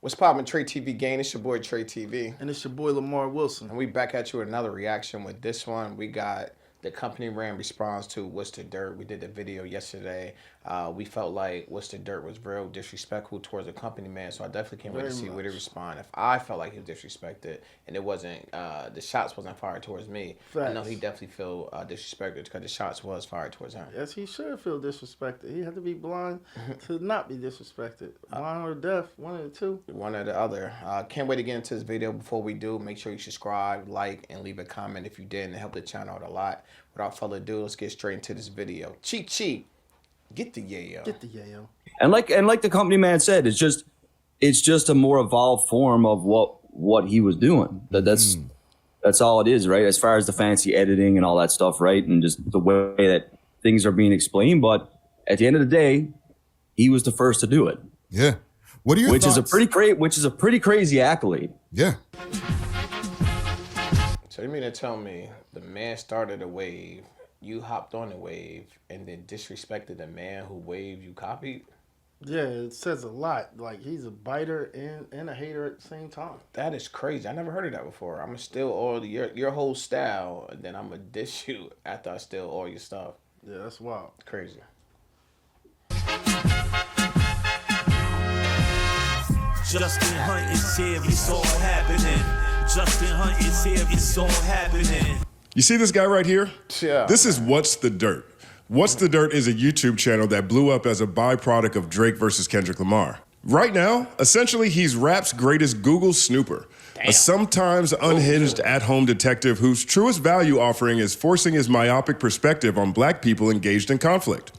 What's poppin', Trey TV gang? It's your boy Trey TV. And it's your boy Lamar Wilson. And we back at you with another reaction with this one. We got the company ran response to What's the Dirt. We did the video yesterday. We felt like What's the Dirt was real disrespectful towards the company man, so I definitely can't wait to see where they respond. If I felt like he was disrespected and it wasn't, the shots wasn't fired towards me, I know he definitely feel disrespected because the shots was fired towards him. Yes, he should feel disrespected. He had to be blind to not be disrespected. Blind or deaf, one of the two. One or the other. Can't wait to get into this video. Before we do, make sure you subscribe, like, and leave a comment if you did, and help the channel out a lot. Without further ado, let's get straight into this video. Cheat sheet. Get the yayo. Get the yayo. And like the company man said, it's just a more evolved form of what he was doing. That's all it is, right? As far as the fancy editing and all that stuff, right? And just the way that things are being explained. But at the end of the day, he was the first to do it. Yeah. What are your thoughts? Which is a pretty crazy accolade. Yeah. So you mean to tell me the man started a wave, you hopped on the wave, and then disrespected the man who waved you copied? Yeah, it says a lot. Like, he's a biter and a hater at the same time. That is crazy. I never heard of that before. I'm going to steal all your whole style, and then I'm going to dish you after I steal all your stuff. Yeah, that's wild. Crazy. Justin Hunt is here, it's all happening. Justin Hunt is here, it's all happening. You see this guy right here? Yeah. This is What's the Dirt. What's the Dirt is a YouTube channel that blew up as a byproduct of Drake versus Kendrick Lamar. Right now, essentially, he's rap's greatest Google snooper. A sometimes unhinged at-home detective whose truest value offering is forcing his myopic perspective on black people engaged in conflict.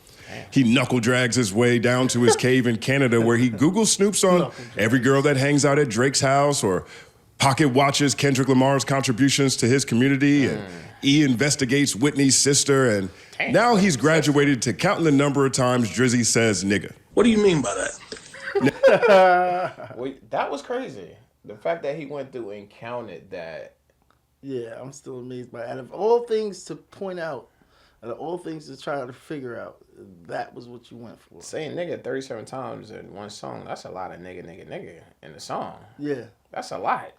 He knuckle drags his way down to his cave in Canada where he Google snoops on every girl that hangs out at Drake's house or pocket watches Kendrick Lamar's contributions to his community, and he investigates Whitney's sister, and now he's graduated to counting the number of times Drizzy says nigga. What do you mean by that? Wait, that was crazy. The fact that he went through and counted that. Yeah, I'm still amazed by it. Out of all things to point out, out of all things to try to figure out, that was what you went for. Saying nigga 37 times in one song, that's a lot of nigga in the song. Yeah. That's a lot.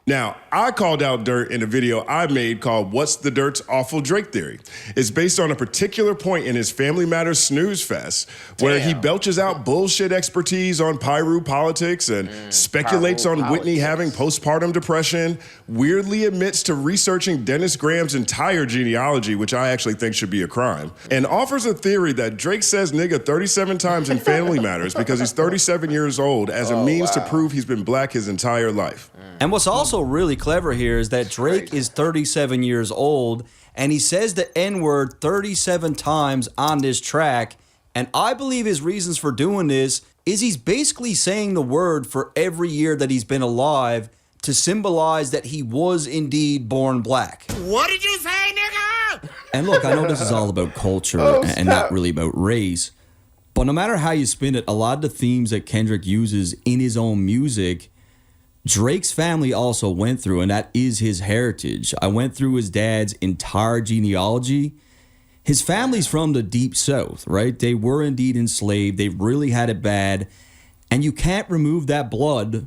Now, I called out Dirt in a video I made called What's the Dirt's Awful Drake Theory. It's based on a particular point in his Family Matters snooze fest where he belches out bullshit expertise on Pyru politics and speculates on Whitney having postpartum depression, weirdly admits to researching Dennis Graham's entire genealogy, which I actually think should be a crime, and offers a theory that Drake says nigga 37 times in Family Matters because he's 37 years old as a means to prove he's been black his entire life. And what's also really clever here is that Drake is 37 years old, and he says the N-word 37 times on this track. And I believe his reasons for doing this is he's basically saying the word for every year that he's been alive to symbolize that he was indeed born black. What did you say, nigga? And look, I know this is all about culture and not really about race, but no matter how you spin it, a lot of the themes that Kendrick uses in his own music, Drake's family also went through, and that is his heritage. I went through his dad's entire genealogy. His family's from the deep south, right? They were indeed enslaved. They really had it bad. And you can't remove that blood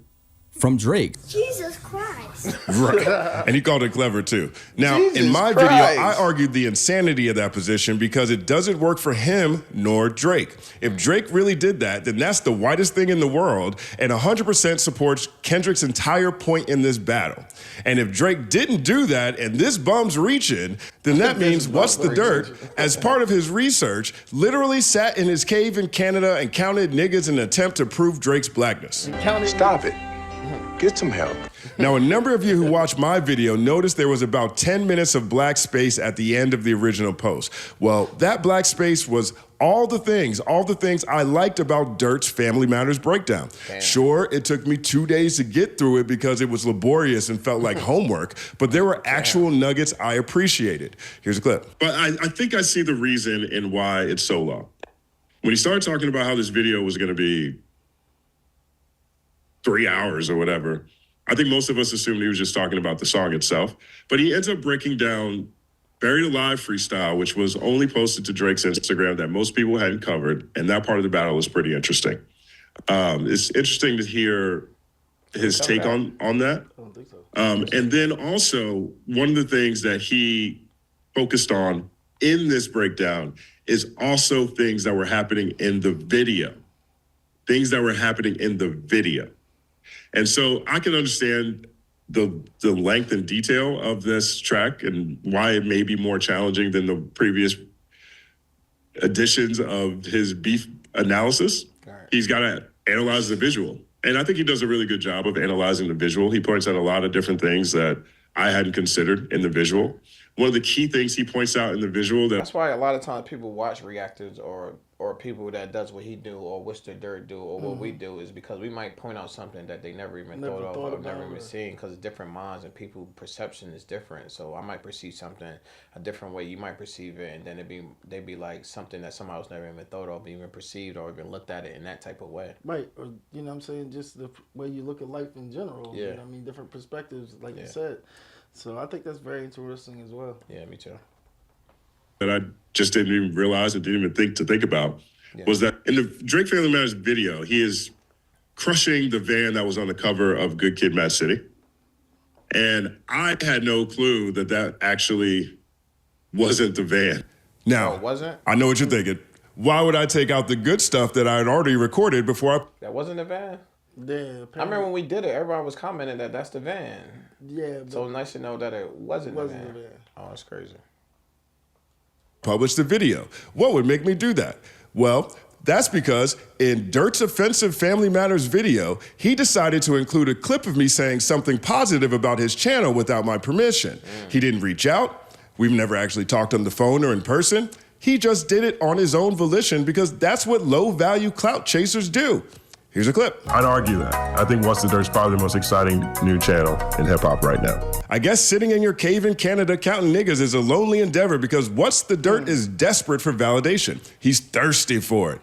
from Drake. Jesus Christ. Right. And he called it clever too. Now, in my video, I argued the insanity of that position because it doesn't work for him nor Drake. If Drake really did that, then that's the whitest thing in the world and 100% supports Kendrick's entire point in this battle. And if Drake didn't do that and this bum's reaching, then that means What's the Dirt, as part of his research, literally sat in his cave in Canada and counted niggas in an attempt to prove Drake's blackness. Stop it. Get some help. Now, a number of you who watched my video noticed there was about 10 minutes of black space at the end of the original post. Well, that black space was all the things I liked about Dirt's Family Matters breakdown. Sure, it took me 2 days to get through it because it was laborious and felt like homework, but there were actual nuggets I appreciated. Here's a clip. But I think I see the reason in why it's so long. When he started talking about how this video was gonna be 3 hours or whatever, I think most of us assumed he was just talking about the song itself, but he ends up breaking down Buried Alive freestyle, which was only posted to Drake's Instagram that most people hadn't covered, and that part of the battle was pretty interesting. It's interesting to hear his take on that. I don't think so. And then also, one of the things that he focused on in this breakdown is also things that were happening in the video. Things that were happening in the video. And so I can understand the length and detail of this track and why it may be more challenging than the previous editions of his beef analysis. Right. He's got to analyze the visual. And I think he does a really good job of analyzing the visual. He points out a lot of different things that I hadn't considered in the visual. One of the key things he points out in the visual That's why a lot of times people watch reactors or people that does what he do or what's the dirt do or what we do is because we might point out something that they never even thought of or never even seen because different minds and people perception is different. So I might perceive something a different way you might perceive it, and then they'd be like something that somebody else never even thought of, even perceived or even looked at it in that type of way. Right, or you know what I'm saying, just the way you look at life in general. Yeah. You know what I mean, different perspectives, like you said. So I think that's very interesting as well. Yeah, me too. that I just didn't even realize and didn't even think about was that in the Drake Family Matters video, he is crushing the van that was on the cover of Good Kid, Mad City. And I had no clue that actually wasn't the van. Now, Oh, it wasn't? I know what you're thinking. Why would I take out the good stuff that I had already recorded before I... That wasn't the van? Yeah, I remember when we did it, everybody was commenting that that's the van. Yeah, but So it's nice to know that it wasn't, Wasn't the the van. van. Oh, that's crazy. publish the video? What would make me do that? Well, that's because in Dirt's offensive Family Matters video, he decided to include a clip of me saying something positive about his channel without my permission. He didn't reach out. We've never actually talked on the phone or in person. He just did it on his own volition because that's what low-value clout chasers do. Here's a clip. I'd argue that. I think What's the Dirt's probably the most exciting new channel in hip-hop right now. I guess sitting in your cave in Canada counting niggas is a lonely endeavor because What's the Dirt is desperate for validation. He's thirsty for it.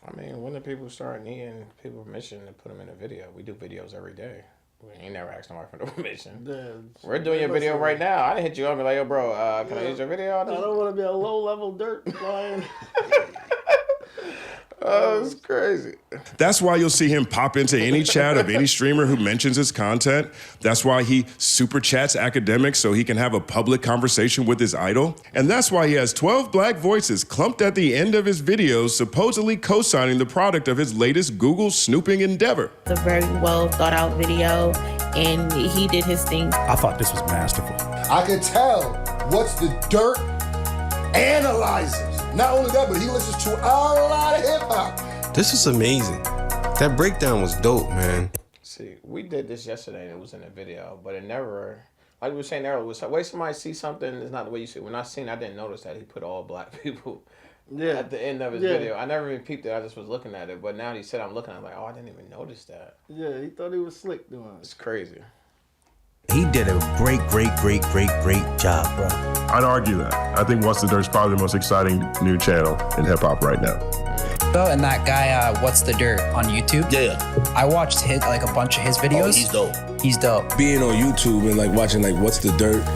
I mean, when do people start needing people permission to put them in a video? We do videos every day. We ain't never asked nobody for no permission. We're doing your video right now. I didn't hit you up and be like, yo, bro, can I use your video? I don't want to be a low-level dirt lion. Oh, it's crazy. That's why you'll see him pop into any chat of any streamer who mentions his content. That's why he super chats academics so he can have a public conversation with his idol. And that's why he has 12 black voices clumped at the end of his videos, supposedly co-signing the product of his latest Google snooping endeavor. It's a very well thought out video, and he did his thing. I thought this was masterful. I could tell What's the Dirt analyzes. Not only that, but he listens to a lot of hip hop. This is amazing. That breakdown was dope, man. See, we did this yesterday and it was in a video, but it never, like we were saying earlier, the way somebody sees something is not the way you see it. When I seen it, I didn't notice that he put all black people at the end of his video. I never even peeped it. I just was looking at it. But now he said I'm looking, I'm like, oh, I didn't even notice that. Yeah, he thought he was slick doing it. It's crazy. He did a great job, bro. I'd argue that. I think What's the Dirt's probably the most exciting new channel in hip-hop right now. And that guy, What's the Dirt on YouTube? Yeah. I watched a bunch of his videos. Oh, he's dope. He's dope. Being on YouTube and like watching like What's the Dirt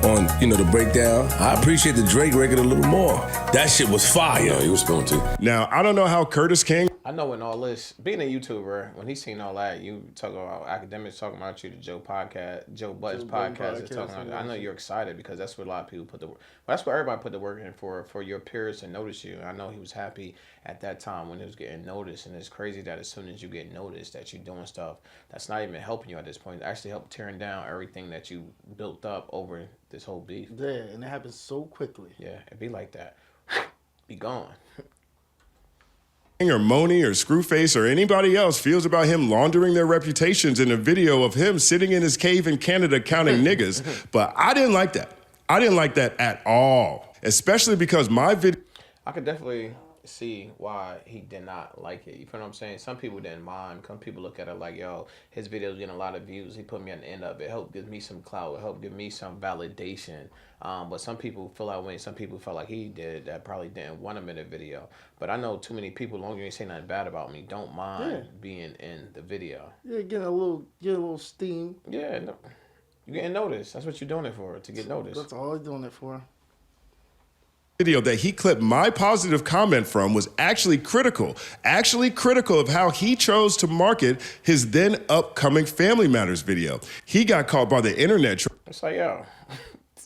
on, the breakdown, I appreciate the Drake record a little more. That shit was fire. Yeah, he was going to. Now, I don't know how Curtis King... I know when all this, being a YouTuber, when he's seen all that, you talk about academics talking about you, the Joe Budden's podcast is talking about. I know you're excited because that's what a lot of people put the work. Well, that's what everybody put the work in for your peers to notice you. I know he was happy at that time when he was getting noticed, and it's crazy that as soon as you get noticed, that you're doing stuff that's not even helping you at this point. It actually helped tearing down everything that you built up over this whole beef. Yeah, and it happened so quickly. Yeah, it'd be like that. Be gone. or Moni or Screwface or anybody else feels about him laundering their reputations in a video of him sitting in his cave in Canada counting niggas. But I didn't like that. I didn't like that at all, especially because my video... I could definitely see why he did not like it. You feel what I'm saying? Some people didn't mind. Some people look at it like, yo, his video's getting a lot of views. He put me on the end of it. Helped give me some clout. Helped give me some validation. But some people feel that way. Some people felt like he did that probably didn't want him in the video. But I know too many people, as long as you ain't say nothing bad about me, don't mind being in the video. Yeah, get a little steam. Yeah, no, you getting noticed. That's what you're doing it for, to get noticed. That's all he's doing it for. video that he clipped my positive comment from was actually critical of how he chose to market his then upcoming Family Matters video. He got caught by the internet. It's like, yo,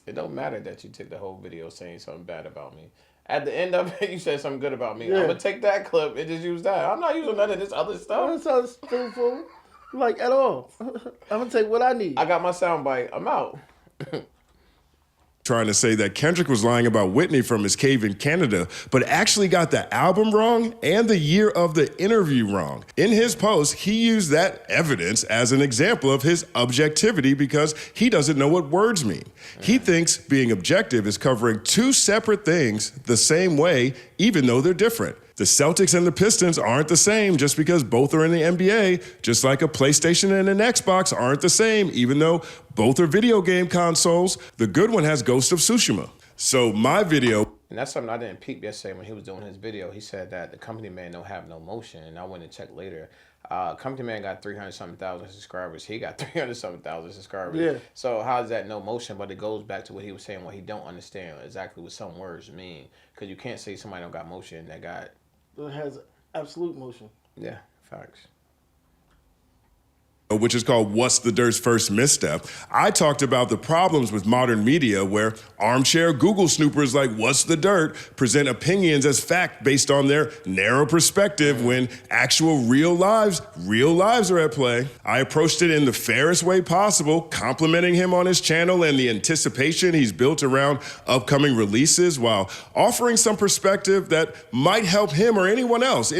it don't matter that you took the whole video saying something bad about me. At the end of it, you said something good about me. Yeah. I'm gonna take that clip and just use that. I'm not using none of this other stuff. That's not stupid, like at all. I'm gonna take what I need. I got my soundbite. I'm out. Trying to say that Kendrick was lying about Whitney from his cave in Canada, but actually got the album wrong and the year of the interview wrong. In his post, he used that evidence as an example of his objectivity because he doesn't know what words mean. He thinks being objective is covering two separate things the same way, even though they're different. The Celtics and the Pistons aren't the same just because both are in the NBA, just like a PlayStation and an Xbox aren't the same, even though both are video game consoles. The good one has Ghost of Tsushima. So my video... And that's something I didn't peep yesterday when he was doing his video. He said that the company man don't have no motion, and I went and checked later. Company man got 300-something thousand subscribers. He got 300-something thousand subscribers. Yeah. So how is that no motion? But it goes back to what he was saying, what he don't understand exactly what some words mean. Because you can't say somebody don't got motion that got... It has absolute motion. Yeah, facts. Which is called What's the Dirt's First Misstep. I talked about the problems with modern media where armchair Google snoopers like What's the Dirt present opinions as fact based on their narrow perspective when actual real lives are at play. I approached it in the fairest way possible, complimenting him on his channel and the anticipation he's built around upcoming releases while offering some perspective that might help him or anyone else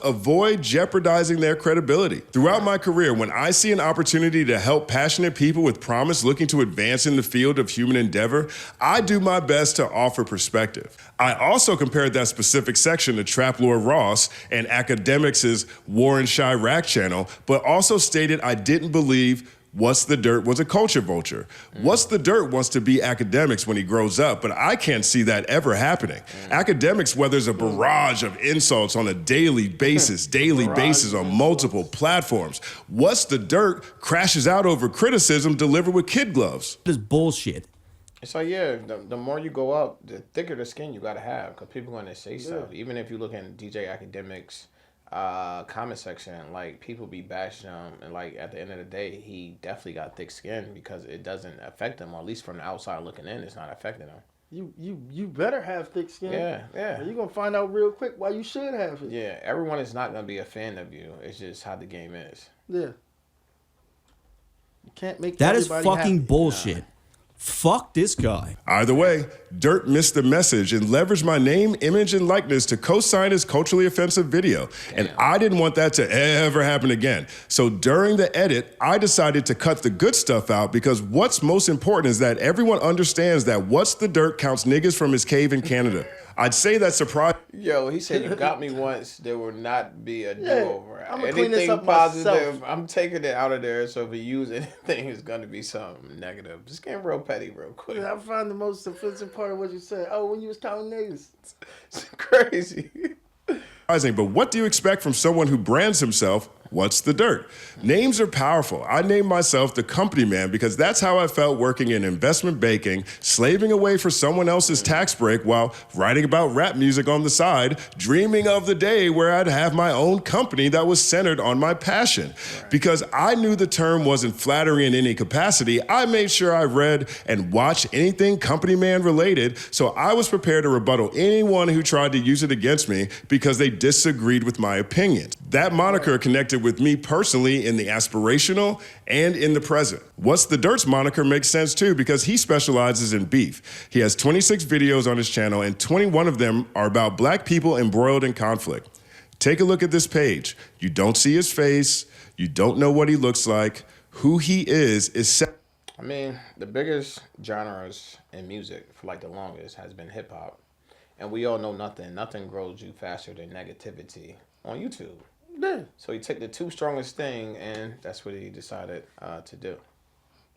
avoid jeopardizing their credibility. Throughout my career, when I see an opportunity to help passionate people with promise looking to advance in the field of human endeavor, I do my best to offer perspective. I also compared that specific section to Trap Lord Ross and Academics' Warren Chirac channel, but also stated I didn't believe What's the Dirt was a culture vulture. What's the Dirt wants to be Academics when he grows up, but I can't see that ever happening. Academics weathers a barrage of insults on a daily basis on multiple platforms. What's the Dirt crashes out over criticism delivered with kid gloves. This bullshit. It's like, yeah, the more you go up, the thicker the skin you got to have because people are going to say stuff. Even if you look at DJ Academics' comment section, like people be bashing him, and like at the end of the day, he definitely got thick skin because it doesn't affect him, or at least from the outside looking in, it's not affecting him. You better have thick skin. Yeah. You're gonna find out real quick why you should have it. Yeah, everyone is not gonna be a fan of you. It's just how the game is. Yeah. You can't make that is everybody fucking happy. bullshit. Fuck this guy. Either way, Dirt missed the message and leveraged my name, image, and likeness to co-sign his culturally offensive video. And I didn't want that to ever happen again. So during the edit, I decided to cut the good stuff out because what's most important is that everyone understands that What's the Dirt counts niggas from his cave in Canada. I'd say that surprised. Yo, he said you got me once. There will not be a do-over. I'm gonna clean this Anything up positive, myself. I'm taking it out of there. So if we use anything, it's gonna be something negative. Just getting real petty, real quick. I find the most offensive part of what you said. Oh, when you was counting niggas. It's crazy. But what do you expect from someone who brands himself What's the Dirt? Names are powerful. I named myself the company man because that's how I felt working in investment banking, slaving away for someone else's tax break while writing about rap music on the side, dreaming of the day where I'd have my own company that was centered on my passion. Because I knew the term wasn't flattering in any capacity, I made sure I read and watched anything company man related, so I was prepared to rebuttal anyone who tried to use it against me because they disagreed with my opinions. That moniker connected with me personally in the aspirational and in the present. What's the Dirt's moniker makes sense too because he specializes in beef. He has 26 videos on his channel and 21 of them are about black people embroiled in conflict. Take a look at this page. You don't see his face. You don't know what he looks like. Who he is I mean, the biggest genres in music for like the longest has been hip hop. And we all know nothing grows you faster than negativity on YouTube. Yeah. So he took the two strongest thing, and that's what he decided to do.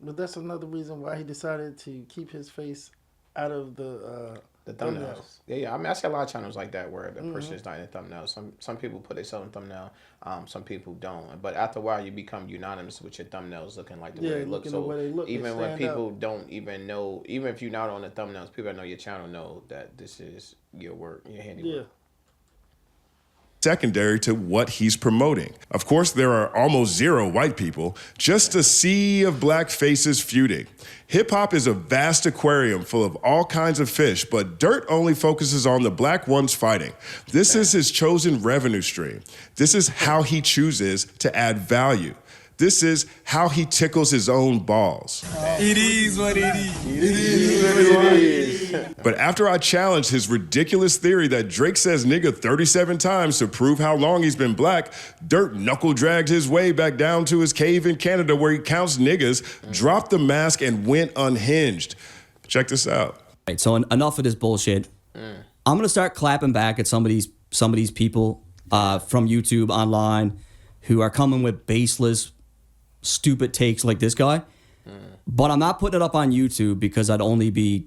But that's another reason why he decided to keep his face out of the The thumbnails. Yeah. I mean, I see a lot of channels like that where the person is not in the thumbnail. Some people put themselves in thumbnail. Some people don't. But after a while, you become unanimous with your thumbnails looking like the way they look. So even when people don't even know, even if you're not on the thumbnails, people that know your channel know that this is your work, your handiwork. Yeah. Secondary to what he's promoting. Of course, there are almost zero white people, just a sea of black faces feuding. Hip hop is a vast aquarium full of all kinds of fish, but Dirt only focuses on the black ones fighting. This is his chosen revenue stream. This is how he chooses to add value. This is how he tickles his own balls. It is what it is. It is what it is. But after I challenged his ridiculous theory that Drake says nigga 37 times to prove how long he's been black, Dirt knuckle dragged his way back down to his cave in Canada where he counts niggas, dropped the mask, and went unhinged. Check this out. Right, so enough of this bullshit. I'm gonna start clapping back at some of these people from YouTube online who are coming with baseless, stupid takes like this guy. But I'm not putting it up on YouTube because I'd only be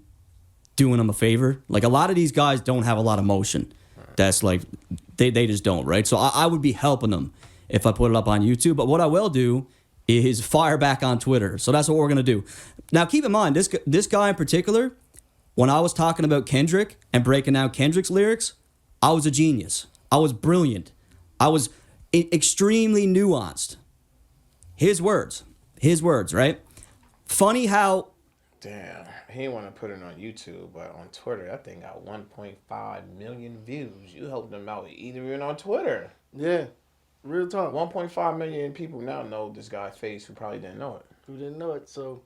doing them a favor. Like, a lot of these guys don't have a lot of motion. That's like, they just don't, right? So I would be helping them if I put it up on YouTube. But what I will do is fire back on Twitter. So that's what we're gonna do. Now, keep in mind, this guy in particular, when I was talking about Kendrick and breaking down Kendrick's lyrics, I was a genius. I was brilliant. I was extremely nuanced. His words, right? Funny how... Damn, he didn't want to put it on YouTube, but on Twitter, that thing got 1.5 million views. You helped them out even on Twitter. Yeah, real talk. 1.5 million people now know this guy's face who probably didn't know it. Who didn't know it, so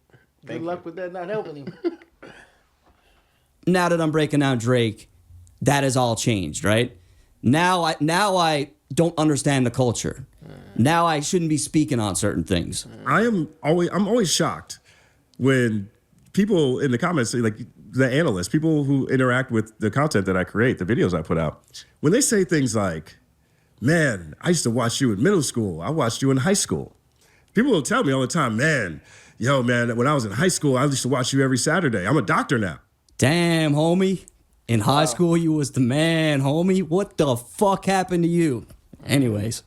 Thank good luck with that not helping him. Now that I'm breaking down Drake, that has all changed, right? Now I don't understand the culture. Now I shouldn't be speaking on certain things. I'm always shocked when people in the comments say, like the analysts, people who interact with the content that I create, the videos I put out, when they say things like, man, I used to watch you in middle school. I watched you in high school. People will tell me all the time, man, when I was in high school, I used to watch you every Saturday. I'm a doctor now. Damn, homie. In high school, you was the man, homie. What the fuck happened to you? Anyways.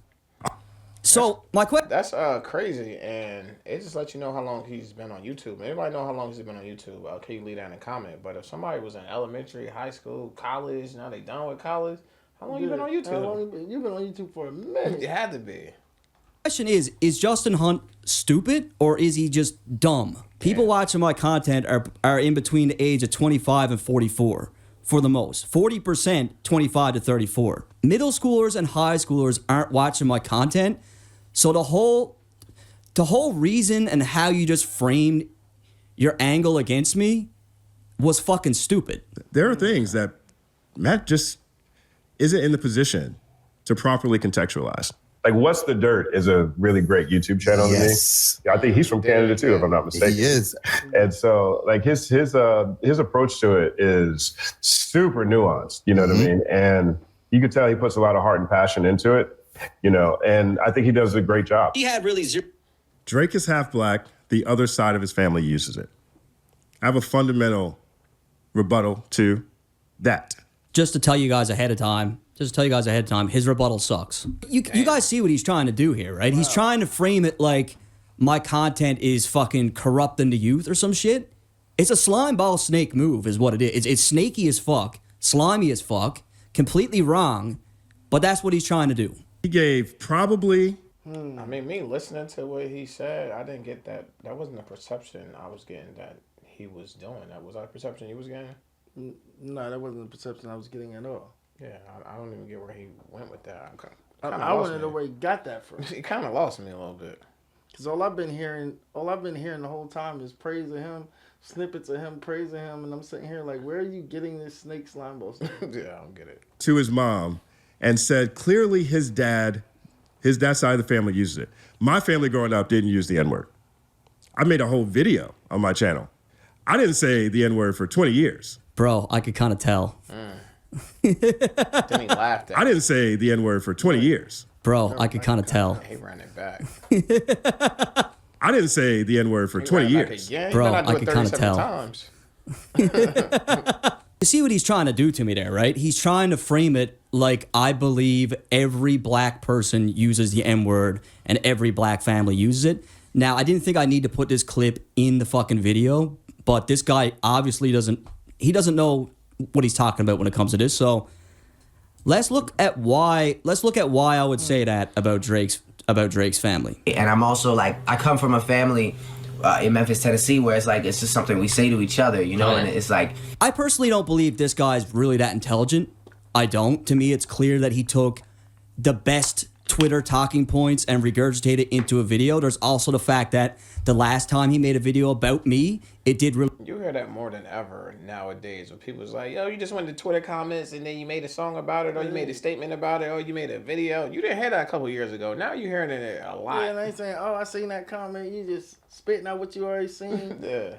So, my question... That's crazy, and it just lets you know how long he's been on YouTube. Everybody know how long he's been on YouTube. Can you leave that in a comment? But if somebody was in elementary, high school, college, now they done with college, how long you been on YouTube? How long you've been on YouTube for a minute. It had to be. Question is Justin Hunt stupid or is he just dumb? People watching my content are in between the age of 25 and 44 for the most. 40% 25 to 34. Middle schoolers and high schoolers aren't watching my content. So the whole reason and how you just framed your angle against me was fucking stupid. There are things that Matt just isn't in the position to properly contextualize. Like, What's the Dirt is a really great YouTube channel to me. I think he's from Canada too, if I'm not mistaken. He is. And so, like, his approach to it is super nuanced. You know what I mean? And you could tell he puts a lot of heart and passion into it. You know, and I think he does a great job. He had really zero. Drake is half black. The other side of his family uses it. I have a fundamental rebuttal to that. Just to tell you guys ahead of time, his rebuttal sucks. You guys see what he's trying to do here, right? He's trying to frame it like my content is fucking corrupting the youth or some shit. It's a slime ball snake move is what it is. It's snaky as fuck, slimy as fuck, completely wrong, but that's what he's trying to do. He gave probably... I mean, me listening to what he said, I didn't get that. That wasn't the perception I was getting that he was doing. That was that perception you was getting? No, that wasn't the perception I was getting at all. Yeah, I don't even get where he went with that. I want to know where he got that from. He kind of lost me a little bit. Because all I've been hearing the whole time is praise of him, snippets of him praising him, and I'm sitting here like, where are you getting this snake slime ball stuff? Yeah, I don't get it. To his mom and said clearly his dad side of the family uses it. My family growing up didn't use the N-word. I made a whole video on my channel. I didn't say the N-word for 20 years. Bro, I could kind of tell. Then he laughed at I didn't say the N-word for 20 years. Bro, I could kind of tell. He ran it back. I didn't say the N-word for 20 years. Bro, I could kind of tell. You see what he's trying to do to me there, right? He's trying to frame it like I believe every black person uses the N-word and every black family uses it. Now, I didn't think I need to put this clip in the fucking video, but this guy obviously doesn't know what he's talking about when it comes to this. So let's look at why I would say that about Drake's family. And I'm also like, I come from a family in Memphis, Tennessee, where it's like, it's just something we say to each other, you know, and it's like... I personally don't believe this guy's really that intelligent. I don't. To me, it's clear that he took the best Twitter talking points and regurgitated it into a video. There's also the fact that the last time he made a video about me, it did really... You hear that more than ever nowadays, when people's like, yo, you just went to Twitter comments and then you made a song about it, or you made a statement about it, or you made a video. You didn't hear that a couple years ago. Now you're hearing it a lot. Yeah, and they saying, oh, I seen that comment. You just spitting out what you already seen. Yeah.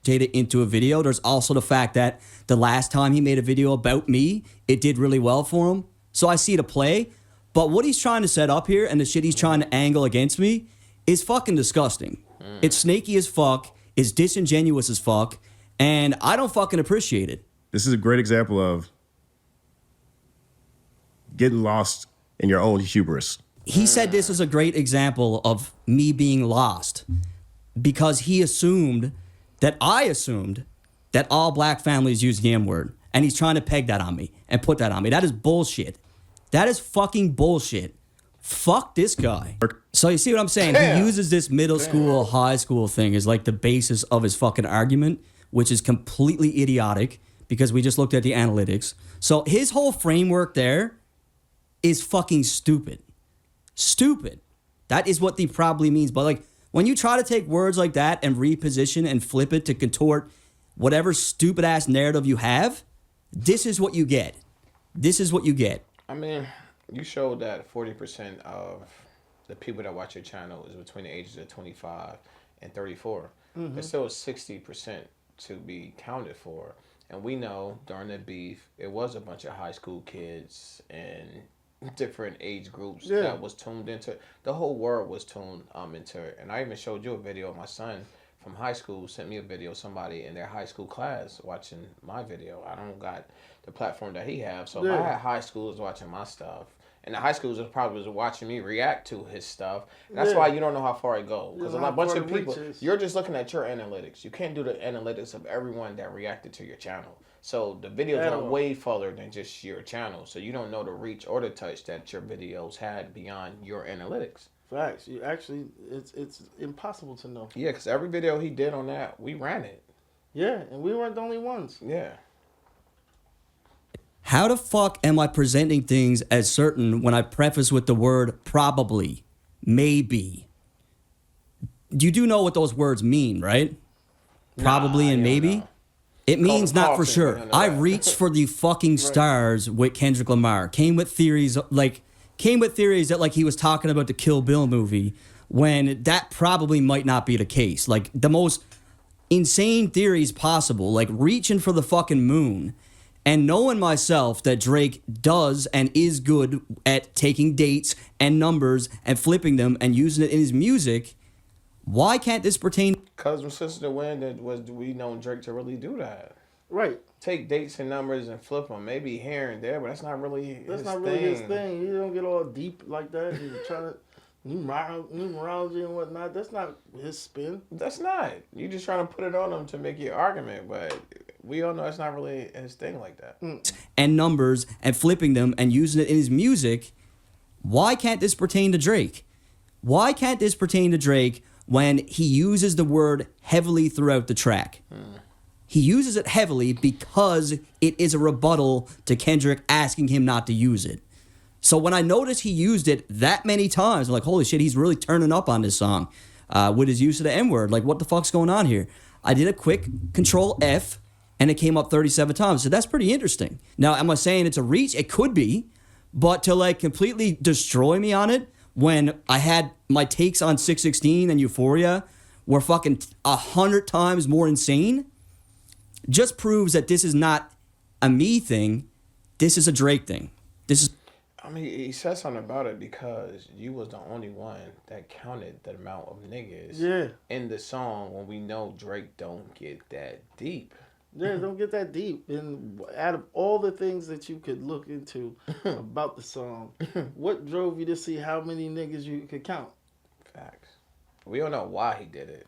Into a video. There's also the fact that the last time he made a video about me, it did really well for him. So I see the play. But what he's trying to set up here and the shit he's trying to angle against me is fucking disgusting. It's snaky as fuck. It's disingenuous as fuck. And I don't fucking appreciate it. This is a great example of getting lost in your own hubris. He said this is a great example of me being lost because he assumed that I assumed that all black families use the M-word. And he's trying to peg that on me and put that on me. That is bullshit. That is fucking bullshit. Fuck this guy. So you see what I'm saying? He uses this middle school, high school thing as like the basis of his fucking argument, which is completely idiotic because we just looked at the analytics. So his whole framework there is fucking stupid. Stupid. That is what he probably means. But like when you try to take words like that and reposition and flip it to contort whatever stupid ass narrative you have, this is what you get. This is what you get. I mean, you showed that 40% of the people that watch your channel is between the ages of 25 and 34. There's still 60% to be counted for. And we know during the beef, it was a bunch of high school kids and different age groups that was tuned into it. The whole world was tuned into it. And I even showed you a video of my son from high school sent me a video of somebody in their high school class watching my video. I don't got the platform that he have. So if I had high schoolers watching my stuff, and the high schoolers probably was watching me react to his stuff. That's why you don't know how far it goes. Because a bunch of people, you're just looking at your analytics. You can't do the analytics of everyone that reacted to your channel. So the videos are way further than just your channel. So you don't know the reach or the touch that your videos had beyond your analytics. Facts. You actually, it's impossible to know. Yeah, because every video he did on that, we ran it. Yeah, and we weren't the only ones. Yeah. How the fuck am I presenting things as certain when I preface with the word probably, maybe? You do know what those words mean, right? Probably and maybe? It means not for sure. I reached for the fucking stars with Kendrick Lamar. Came with theories that like he was talking about the Kill Bill movie when that probably might not be the case. Like the most insane theories possible, like reaching for the fucking moon. And knowing myself that Drake does and is good at taking dates and numbers and flipping them and using it in his music, why can't this pertain? Because when Sister Wind we know Drake to really do that. Right. Take dates and numbers and flip them. Maybe here and there, but that's not really his thing. You don't get all deep like that. You're trying to numerology and whatnot. That's not his spin. That's not. You just trying to put it on him to make your argument, but we all know it's not really his thing like that. And numbers and flipping them and using it in his music. Why can't this pertain to Drake? Why can't this pertain to Drake when he uses the word heavily throughout the track? He uses it heavily because it is a rebuttal to Kendrick asking him not to use it. So when I noticed he used it that many times, I'm like, holy shit, he's really turning up on this song with his use of the N-word. Like, what the fuck's going on here? I did a quick Control F, and it came up 37 times. So that's pretty interesting. Now, am I saying it's a reach? It could be. But to, like, completely destroy me on it when I had my takes on 616 and Euphoria were fucking 100 times more insane just proves that this is not a me thing. This is a Drake thing. This is... I mean, he said something about it because you was the only one that counted the amount of niggas in the song when we know Drake don't get that deep. Yeah, don't get that deep. And out of all the things that you could look into about the song, what drove you to see how many niggas you could count? Facts. We don't know why he did it.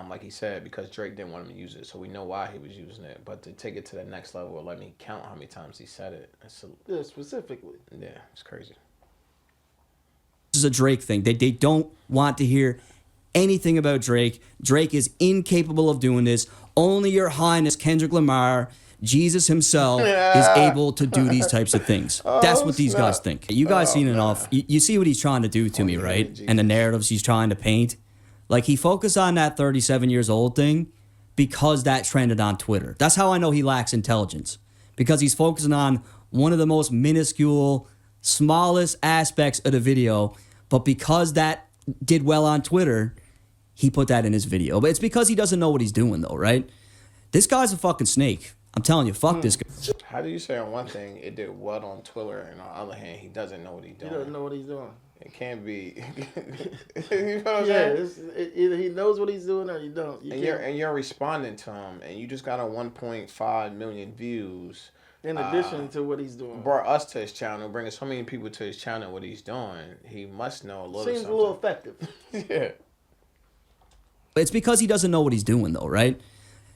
Like he said, because Drake didn't want him to use it, so we know why he was using it. But to take it to the next level, let me count how many times he said it. Yeah, specifically. Yeah, it's crazy. This is a Drake thing. They don't want to hear anything about Drake. Drake is incapable of doing this. Only Your Highness Kendrick Lamar, Jesus himself, is able to do these types of things. That's what these guys think. You guys seen enough. You see what he's trying to do to me, right? And the narratives he's trying to paint. Like, he focused on that 37 years old thing because that trended on Twitter. That's how I know he lacks intelligence. Because he's focusing on one of the most minuscule, smallest aspects of the video. But because that did well on Twitter, he put that in his video. But it's because he doesn't know what he's doing, though, right? This guy's a fucking snake. I'm telling you, fuck this guy. How do you say on one thing it did well on Twitter, and on the other hand, he doesn't know what he's doing? He doesn't know what he's doing. It can't be. You know what I'm saying? Either he knows what he's doing or he don't. You're responding to him, and you just got a 1.5 million views. In addition to what he's doing. Brought us to his channel, bringing so many people to his channel, what he's doing. He must know a little Seems something. a little effective. Yeah. It's because he doesn't know what he's doing, though, right?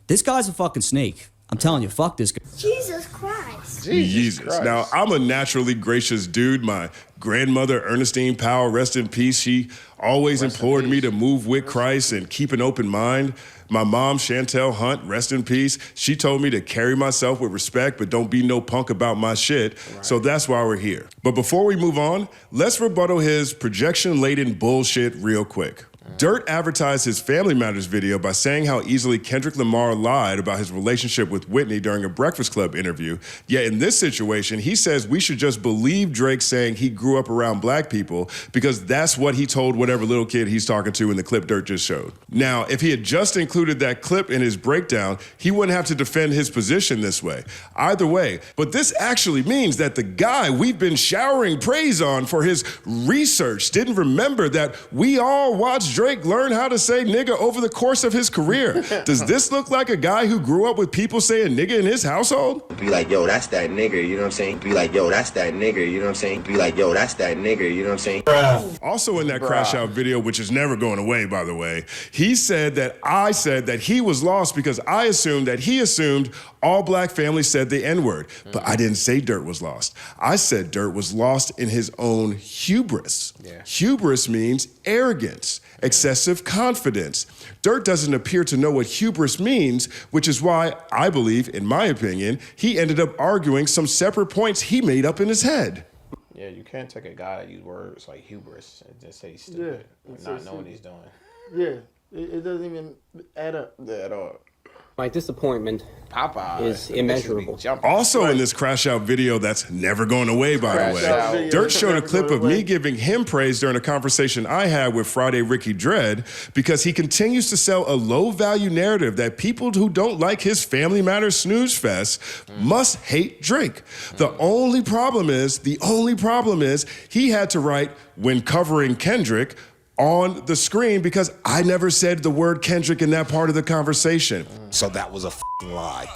This guy's a fucking snake. I'm telling you, fuck this guy. Jesus Christ. Jesus. Now, I'm a naturally gracious dude. My grandmother, Ernestine Powell, rest in peace, she always implored me to move with Christ and keep an open mind. My mom, Chantel Hunt, rest in peace, she told me to carry myself with respect, but don't be no punk about my shit. Right. So that's why we're here. But before we move on, let's rebuttal his projection-laden bullshit real quick. Dirt advertised his Family Matters video by saying how easily Kendrick Lamar lied about his relationship with Whitney during a Breakfast Club interview. Yet in this situation, he says we should just believe Drake saying he grew up around black people because that's what he told whatever little kid he's talking to in the clip Dirt just showed. Now, if he had just included that clip in his breakdown, he wouldn't have to defend his position this way. Either way, but this actually means that the guy we've been showering praise on for his research didn't remember that we all watched Drake learn how to say nigga over the course of his career. Does this look like a guy who grew up with people saying nigga in his household? Be like, yo, that's that nigga, you know what I'm saying? Be like, yo, that's that nigga, you know what I'm saying? Be like, yo, that's that nigga, you know what I'm saying? Also in that Crash Out video, which is never going away, by the way, he said that I said that he was lost because I assumed that he assumed all black families said the N-word. But I didn't say Dirt was lost. I said Dirt was lost in his own hubris. Yeah. Hubris means arrogance, excessive confidence. Dirt doesn't appear to know what hubris means, which is why I believe, in my opinion, he ended up arguing some separate points he made up in his head. Yeah, you can't take a guy that use words like hubris and just say he's stupid and not know what he's doing. Yeah, it doesn't even add up. Yeah, at all. My disappointment Popeye is immeasurable. Also in this Crash Out video that's never going away, by the way, Dirt showed a clip of me giving him praise during a conversation I had with Friday Ricky Dredd because he continues to sell a low-value narrative that people who don't like his Family Matters snooze fest must hate Drake. The only problem is he had to write, when covering Kendrick, on the screen because I never said the word Kendrick in that part of the conversation. So that was a f***ing lie.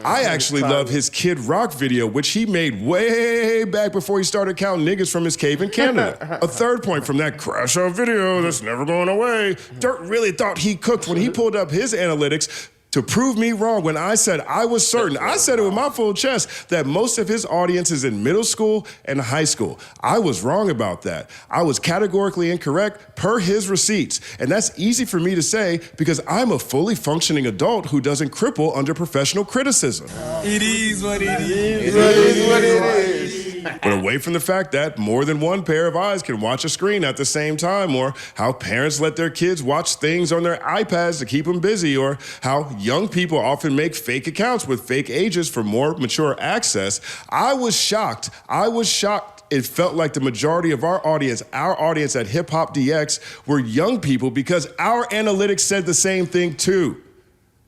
I actually love his Kid Rock video, which he made way back before he started counting niggas from his cave in Canada. A third point from that Crash Out video that's never going away. Dirt really thought he cooked when he pulled up his analytics to prove me wrong when I said I was certain. I said it with my full chest that most of his audience is in middle school and high school. I was wrong about that. I was categorically incorrect per his receipts. And that's easy for me to say because I'm a fully functioning adult who doesn't cripple under professional criticism. It is what it is. It is what it is. But away from the fact that more than one pair of eyes can watch a screen at the same time, or how parents let their kids watch things on their iPads to keep them busy, or how young people often make fake accounts with fake ages for more mature access, I was shocked. It felt like the majority of our audience at Hip Hop DX were young people because our analytics said the same thing too.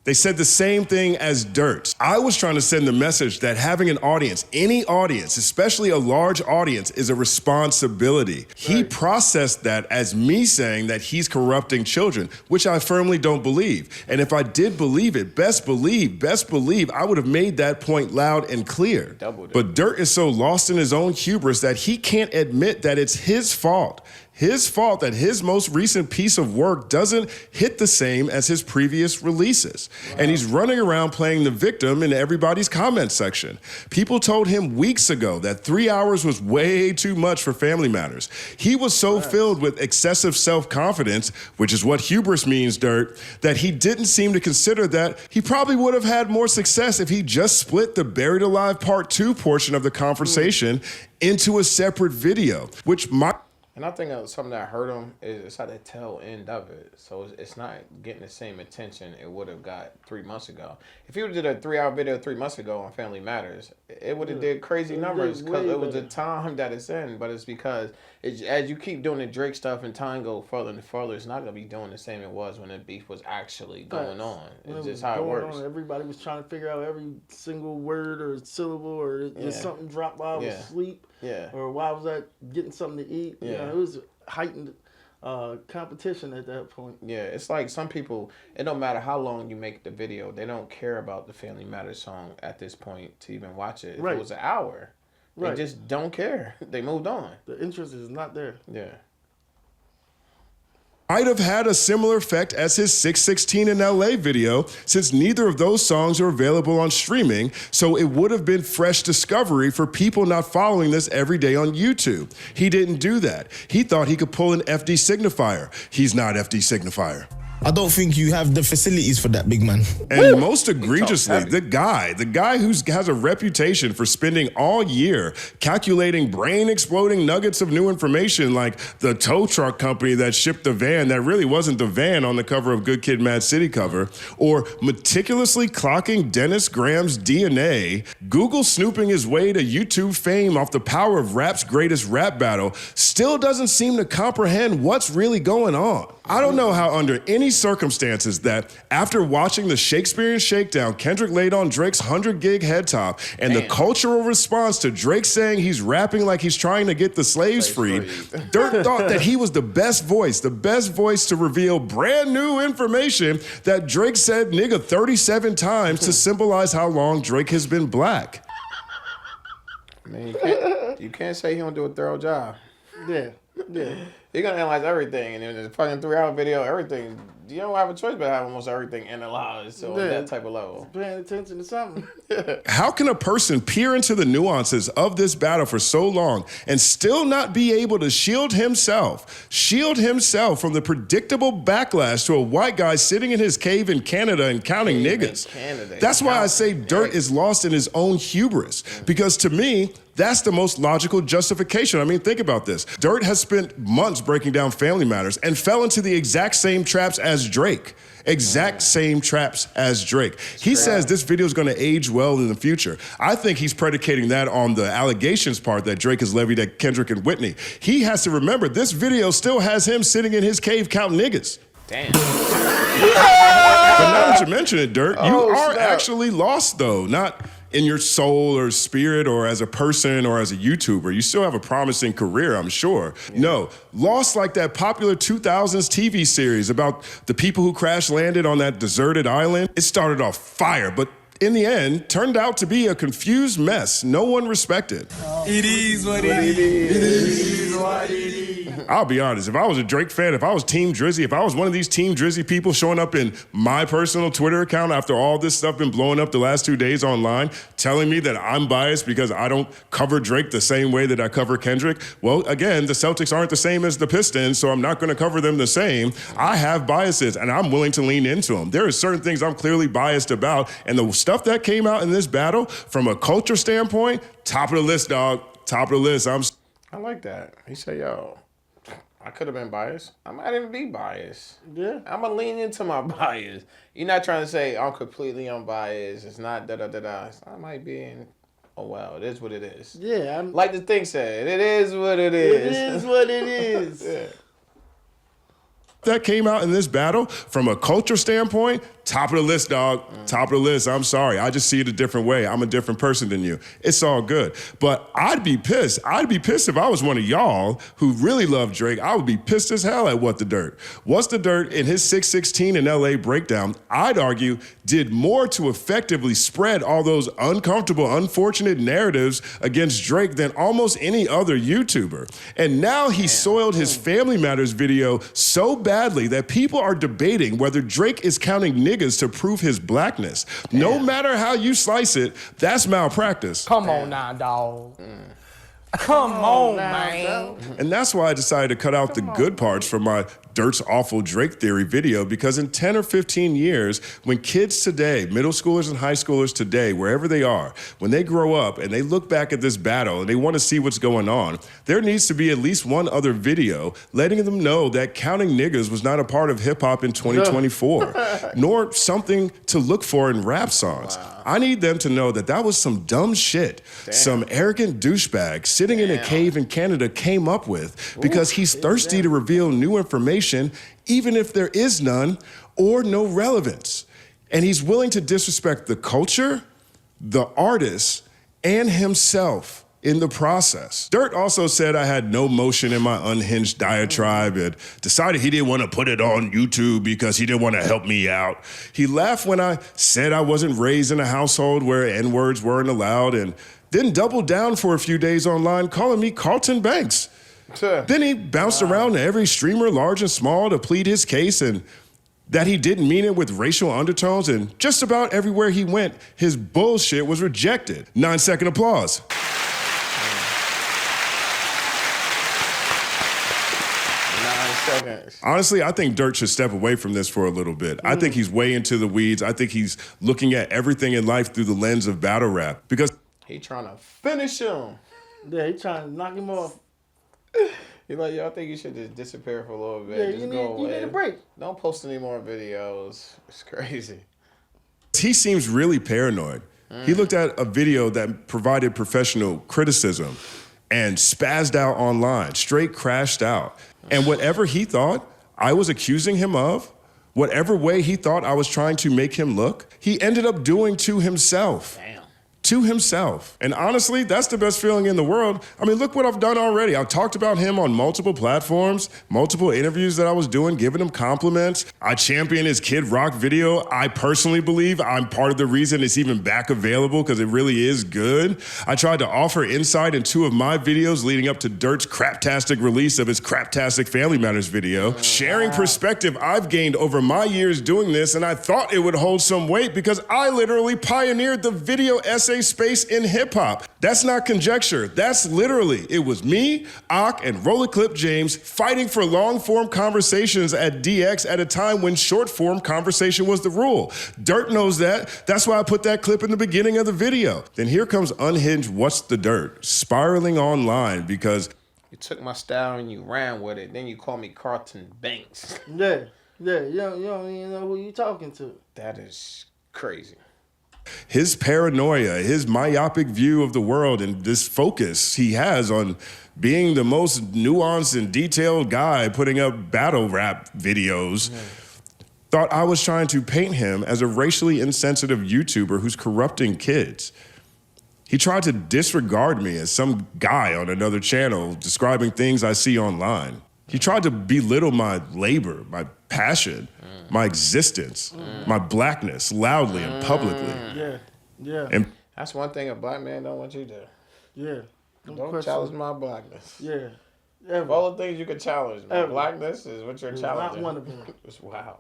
They said the same thing as Dirt. I was trying to send the message that having an audience, any audience, especially a large audience, is a responsibility. He processed that as me saying that he's corrupting children, which I firmly don't believe. And if I did believe it, best believe, I would have made that point loud and clear. But Dirt is so lost in his own hubris that he can't admit that it's his fault. His fault that his most recent piece of work doesn't hit the same as his previous releases. Wow. And he's running around playing the victim in everybody's comment section. People told him weeks ago that 3 hours was way too much for Family Matters. He was so filled with excessive self-confidence, which is what hubris means, Dirt, that he didn't seem to consider that he probably would have had more success if he just split the Buried Alive Part 2 portion of the conversation into a separate video, which might... And I think something that hurt him is it's at the tail end of it. So it's not getting the same attention it would have got 3 months ago. If he would have did a 3-hour video 3 months ago on Family Matters, it would have did crazy numbers because it was the time that it's in. But it's because as you keep doing the Drake stuff and time go further and further, it's not going to be doing the same it was when the beef was actually going on. It's just how it works. Everybody was trying to figure out every single word or syllable or just something dropped while I was asleep. Yeah. Or why was I getting something to eat? Yeah. It was heightened competition at that point. Yeah, it's like some people, it don't matter how long you make the video, they don't care about the Family Matters song at this point to even watch it. If it was an hour, they just don't care. They moved on. The interest is not there. Yeah. Might have had a similar effect as his 616 in LA video, since neither of those songs are available on streaming, so it would have been fresh discovery for people not following this every day on YouTube. He didn't do that. He thought he could pull an FD Signifier. He's not FD Signifier. I don't think you have the facilities for that, big man. And most egregiously, the guy who has a reputation for spending all year calculating brain-exploding nuggets of new information like the tow truck company that shipped the van that really wasn't the van on the cover of Good Kid, Mad City cover, or meticulously clocking Dennis Graham's DNA, Google snooping his way to YouTube fame off the power of rap's greatest rap battle, still doesn't seem to comprehend what's really going on. I don't know how under any circumstances that after watching the Shakespearean Shakedown, Kendrick laid on Drake's 100 gig head top and the cultural response to Drake saying he's rapping like he's trying to get the slaves freed, Dirt thought that he was the best voice to reveal brand new information that Drake said nigga 37 times to symbolize how long Drake has been black. I mean, you can't say he don't do a thorough job. Yeah. You're going to analyze everything, and in a fucking 3-hour video, everything, you don't have a choice but have almost everything analyzed, so on that type of level. Paying attention to something. How can a person peer into the nuances of this battle for so long and still not be able to shield himself from the predictable backlash to a white guy sitting in his cave in Canada and counting niggas? That's why I say Dirt is lost in his own hubris, because to me, that's the most logical justification. I mean, think about this. Dirt has spent months breaking down Family Matters and fell into the exact same traps as Drake. He says this video is going to age well in the future. I think he's predicating that on the allegations part that Drake has levied at Kendrick and Whitney. He has to remember this video still has him sitting in his cave counting niggas. Damn. But now that you mention it, Dirt, you are actually lost, though. Not in your soul or spirit or as a person or as a YouTuber. You still have a promising career, I'm sure. Yeah. No, lost like that popular 2000s TV series about the people who crash landed on that deserted island. It started off fire, but in the end, turned out to be a confused mess no one respected. It is what it is. I'll be honest, if I was a Drake fan, if I was Team Drizzy, if I was one of these Team Drizzy people showing up in my personal Twitter account after all this stuff been blowing up the last 2 days online, telling me that I'm biased because I don't cover Drake the same way that I cover Kendrick, well, again, the Celtics aren't the same as the Pistons, so I'm not going to cover them the same. I have biases, and I'm willing to lean into them. There are certain things I'm clearly biased about, and the stuff that came out in this battle, from a culture standpoint, top of the list, dog. Top of the list. I like that. He said, yo, I could have been biased. I might even be biased. Yeah. I'm going to lean into my bias. You're not trying to say I'm completely unbiased. It's not da-da-da-da. I might be in, oh, well, it is what it is. Yeah. Like the thing said, it is what it is. It is what it is. Yeah. that came out in this battle, from a culture standpoint, top of the list, dog. Top of the list. I'm sorry. I just see it a different way. I'm a different person than you. It's all good. But I'd be pissed. I'd be pissed if I was one of y'all who really love Drake. I would be pissed as hell at What the Dirt. What's the Dirt in his 616 in LA breakdown, I'd argue, did more to effectively spread all those uncomfortable, unfortunate narratives against Drake than almost any other YouTuber. And now he soiled his Family Matters video so badly that people are debating whether Drake is counting niggas to prove his blackness. No matter how you slice it, that's malpractice. Come on now, dog. Come on, man. And that's why I decided to cut out the good parts from my Dirt's Awful Drake Theory video, because in 10 or 15 years, when kids today, middle schoolers and high schoolers today, wherever they are, when they grow up and they look back at this battle and they want to see what's going on, there needs to be at least one other video letting them know that counting niggas was not a part of hip hop in 2024, nor something to look for in rap songs. I need them to know that that was some dumb shit some arrogant douchebag sitting in a cave in Canada came up with because he's thirsty to reveal new information, even if there is none or no relevance. And he's willing to disrespect the culture, the artist, and himself in the process. Dirt also said I had no motion in my unhinged diatribe and decided he didn't want to put it on YouTube because he didn't want to help me out. He laughed when I said I wasn't raised in a household where N-words weren't allowed, and then doubled down for a few days online calling me Carlton Banks. Then he bounced around to every streamer, large and small, to plead his case and that he didn't mean it with racial undertones, and just about everywhere he went, his bullshit was rejected. 9-second applause. Honestly, I think Dirt should step away from this for a little bit. I think he's way into the weeds. I think he's looking at everything in life through the lens of battle rap, because he trying to finish him. Yeah, he trying to knock him off. He's like, yo, I think you should just disappear for a little bit. Yeah, just you go away. need a break. Don't post any more videos. It's crazy. he seems really paranoid. He looked at a video that provided professional criticism and spazzed out online, straight crashed out. And whatever he thought I was accusing him of, whatever way he thought I was trying to make him look, he ended up doing to himself. Damn. To himself. And honestly, that's the best feeling in the world. I mean, look what I've done already. I've talked about him on multiple platforms, multiple interviews that I was doing, giving him compliments. I championed his Kid Rock video. I personally believe I'm part of the reason it's even back available, because it really is good. I tried to offer insight in 2 of my videos leading up to Dirt's craptastic release of his craptastic Family Matters video. Sharing perspective I've gained over my years doing this, and I thought it would hold some weight because I literally pioneered the video essay space in hip-hop. That's not conjecture. That's literally, it was me, Ak, and Roller Clip James fighting for long-form conversations at DX at a time when short-form conversation was the rule. Dirt knows that. That's why I put that clip in the beginning of the video. Then here comes Unhinged What's the Dirt, spiraling online because you took my style and you ran with it. Then you call me Carlton Banks. Yeah, you don't even know who you talking to. That is crazy. His paranoia, his myopic view of the world, and this focus he has on being the most nuanced and detailed guy putting up battle rap videos, thought I was trying to paint him as a racially insensitive YouTuber who's corrupting kids. He tried to disregard me as some guy on another channel describing things I see online. He tried to belittle my labor, my passion, my existence, my blackness, loudly and publicly. Yeah. And that's one thing a black man don't want you to. Yeah. Don't challenge my blackness. Yeah. Of all the things you can challenge, my blackness is what you're It's challenging. not one of them. It's wow.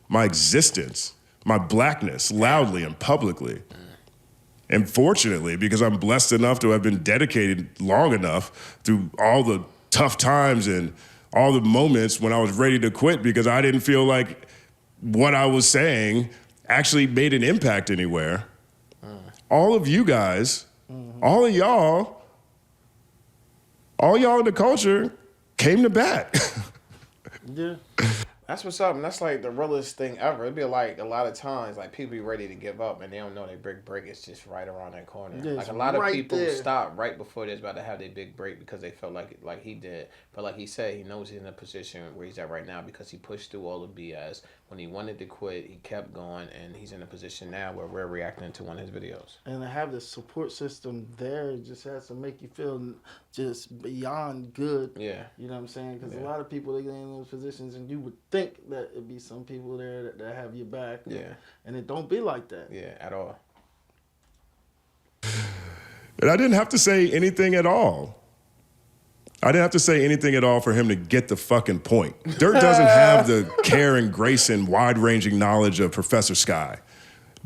my existence, my blackness, loudly and publicly. And fortunately, because I'm blessed enough to have been dedicated long enough through all the tough times and all the moments when I was ready to quit because I didn't feel like what I was saying actually made an impact anywhere. All of you guys, all y'all in the culture came to bat. Yeah. That's what's up, and that's like the realest thing ever. It'd be like a lot of times, like people be ready to give up, and they don't know their big break is just right around that corner. Yeah, like it's a lot of right people there. stop right before they're about to have their big break because they felt like he did. But like he said, he knows he's in a position where he's at right now because he pushed through all the BS. When he wanted to quit, he kept going, and he's in a position now where we're reacting to one of his videos. And to have the support system there, it just has to make you feel just beyond good. Yeah. You know what I'm saying? Because Yeah. a lot of people, they get in those positions, and you would think that it'd be some people there that have your back. Yeah. And it don't be like that. Yeah, at all. And I didn't have to say anything at all. I didn't have to say anything at all for him to get the fucking point. Dirt doesn't have the care and grace and wide-ranging knowledge of Professor Sky.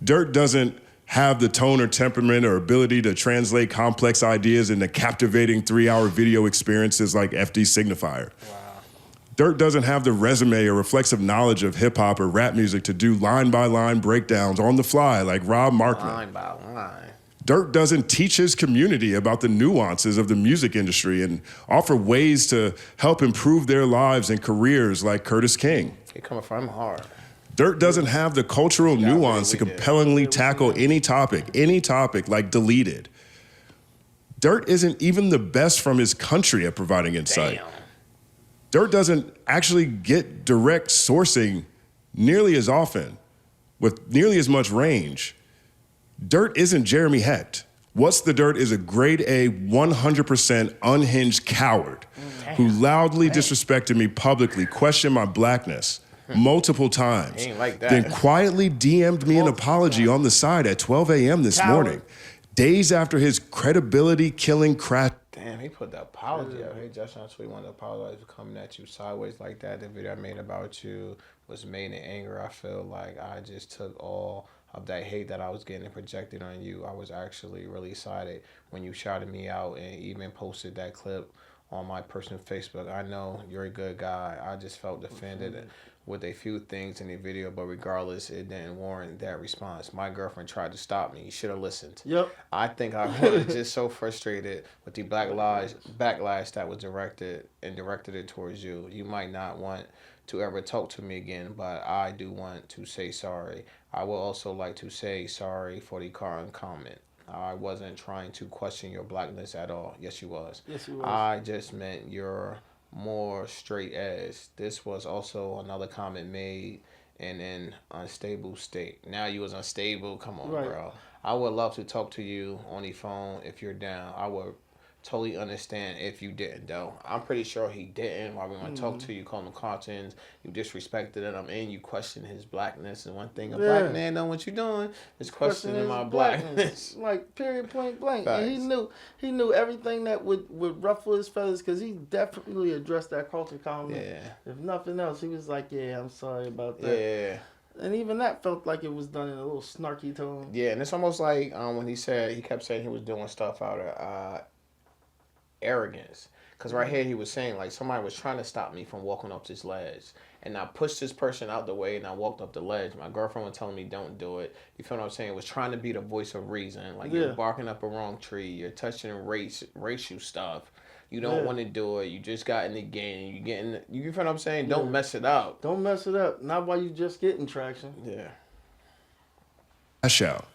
Dirt doesn't have the tone or temperament or ability to translate complex ideas into captivating 3-hour video experiences like FD Signifier. Dirt doesn't have the resume or reflexive knowledge of hip-hop or rap music to do line-by-line breakdowns on the fly like Rob Markman. Line by line. Dirt doesn't teach his community about the nuances of the music industry and offer ways to help improve their lives and careers like Curtis King. He coming from hard. Dirt doesn't have the cultural nuance to compellingly tackle any topic like Deleted. Dirt isn't even the best from his country at providing insight. Damn. Dirt doesn't actually get direct sourcing nearly as often, with nearly as much range. Dirt isn't Jeremy Hecht. What's the Dirt is a grade A, 100% unhinged coward who loudly disrespected me publicly, questioned my blackness multiple times, Ain't like that. then quietly DM'd me an apology on the side at 12 a.m. this morning, days after his credibility-killing crash. Damn, he put the apology out. Hey, Justin, I actually want to apologize for coming at you sideways like that. The video I made about you was made in anger. I feel like I just took all of that hate that I was getting projected on you. I was actually really excited when you shouted me out and even posted that clip on my personal Facebook. I know you're a good guy. I just felt offended with a few things in the video, but regardless, it didn't warrant that response. My girlfriend tried to stop me. You should have listened. Yep. I think I was just so frustrated with the backlash that was directed it towards you. You might not want to ever talk to me again, but I do want to say sorry. I would also like to say sorry for the current comment. I wasn't trying to question your blackness at all. Yes, you was. Yes, you was. I just meant you're more straight edge. This was also another comment made in an unstable state. Now you was unstable. Come on, Right. bro. I would love to talk to you on the phone if you're down. I would totally understand if you didn't, though. I'm pretty sure he didn't. While we want to talk to you, call him cartoons, you disrespected him, and you questioned his blackness. And one thing a black man know what you doing is questioning my blackness. Like, period, point blank. Facts. And he knew everything that would ruffle his feathers, because he definitely addressed that culture comment. Yeah. If nothing else, he was like, yeah, I'm sorry about that. Yeah. And even that felt like it was done in a little snarky tone. Yeah, and it's almost like when he kept saying he was doing stuff out of arrogance. Because right here he was saying, like, somebody was trying to stop me from walking up this ledge. And I pushed this person out the way and I walked up the ledge. My girlfriend was telling me don't do it. You feel what I'm saying? It was trying to be the voice of reason. Like, you're barking up a wrong tree. You're touching racial stuff. You don't want to do it. You just got in the game. You feel what I'm saying? Don't mess it up. Don't mess it up. Not while you just getting traction. Yeah. Cash out.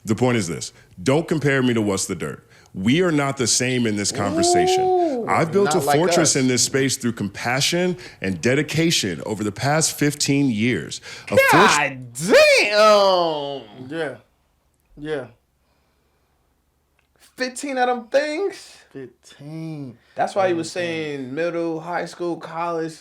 The point is this. Don't compare me to What's the Dirt. We are not the same in this conversation. Ooh, I've built a not like fortress us. in this space through compassion and dedication over the past 15 years. God damn! Yeah. Yeah. 15 of them things? 15. That's why he was saying middle, high school, college.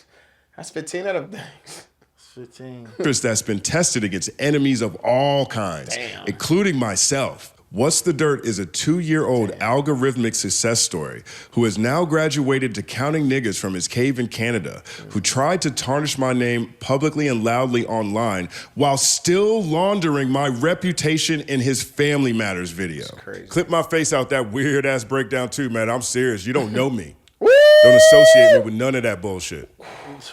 That's 15 of them things. 15. Fortress that's been tested against enemies of all kinds, including myself. What's the Dirt is a 2-year-old algorithmic success story who has now graduated to counting niggas from his cave in Canada, who tried to tarnish my name publicly and loudly online while still laundering my reputation in his Family Matters video. Clip my face out that weird-ass breakdown too, man. I'm serious. You don't know me. Don't associate me with none of that bullshit.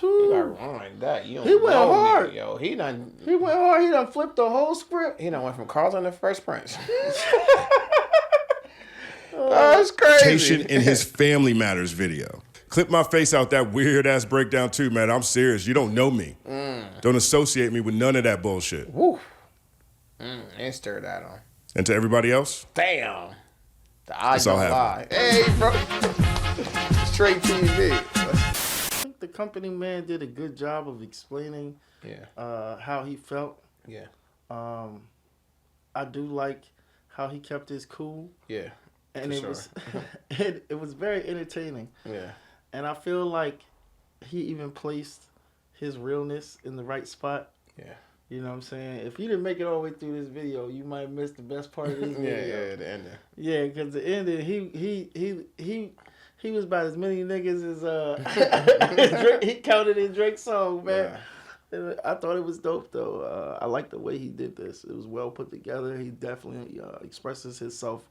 You gotta rewind that. You don't He went know hard. Me, yo. He went hard. He done flipped the whole script. He done went from Carlton to Fresh Prince. That's crazy. In his Family Matters video. Clip my face out that weird ass breakdown too, man. I'm serious. You don't know me. Don't associate me with none of that bullshit. Woo. And stir that on. And to everybody else, Damn. The eyes It's all don't lie. Hey, bro. Straight TV. I think the company man did a good job of explaining how he felt. Yeah. I do like how he kept his cool. Yeah. And for it sure. was it was very entertaining. Yeah. And I feel like he even placed his realness in the right spot. Yeah. You know what I'm saying? If he didn't make it all the way through this video, you might miss the best part of this video. Yeah, the ending. Yeah, because the ending, he was about as many niggas as Drake, he counted in Drake's song, man. And I thought it was dope though. I like the way he did this. It was well put together. He definitely expresses himself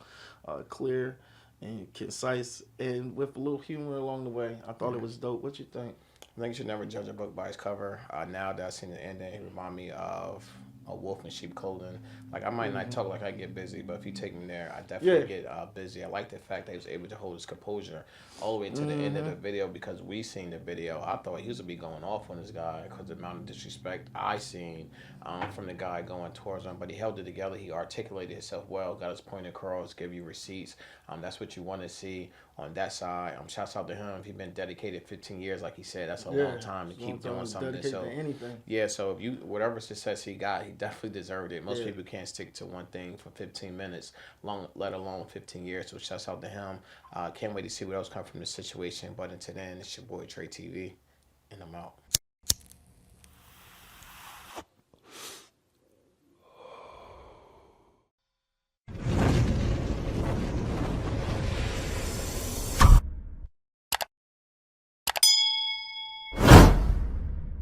clear and concise, and with a little humor along the way. I thought it was dope. What you think? I think you should never judge a book by its cover. Now that I've seen the ending, it remind me of a wolf in sheep clothing. Like, I might not talk like I get busy, but if you take me there, I definitely get busy. I like the fact that he was able to hold his composure all the way to the end of the video, because we seen the video. I thought he was going to be going off on this guy because the amount of disrespect I seen from the guy going towards him, but he held it together. He articulated himself well, got his point across, give you receipts. That's what you want to see on that side. Shouts out to him. He's been dedicated 15 years, like he said. That's a long time to keep doing something. So yeah, so if you whatever success he got, he definitely deserved it. Most people can't stick to one thing for 15 minutes, let alone 15 years. So shouts out to him. Can't wait to see what else comes from this situation. But until then, it's your boy Trey TV, and I'm out.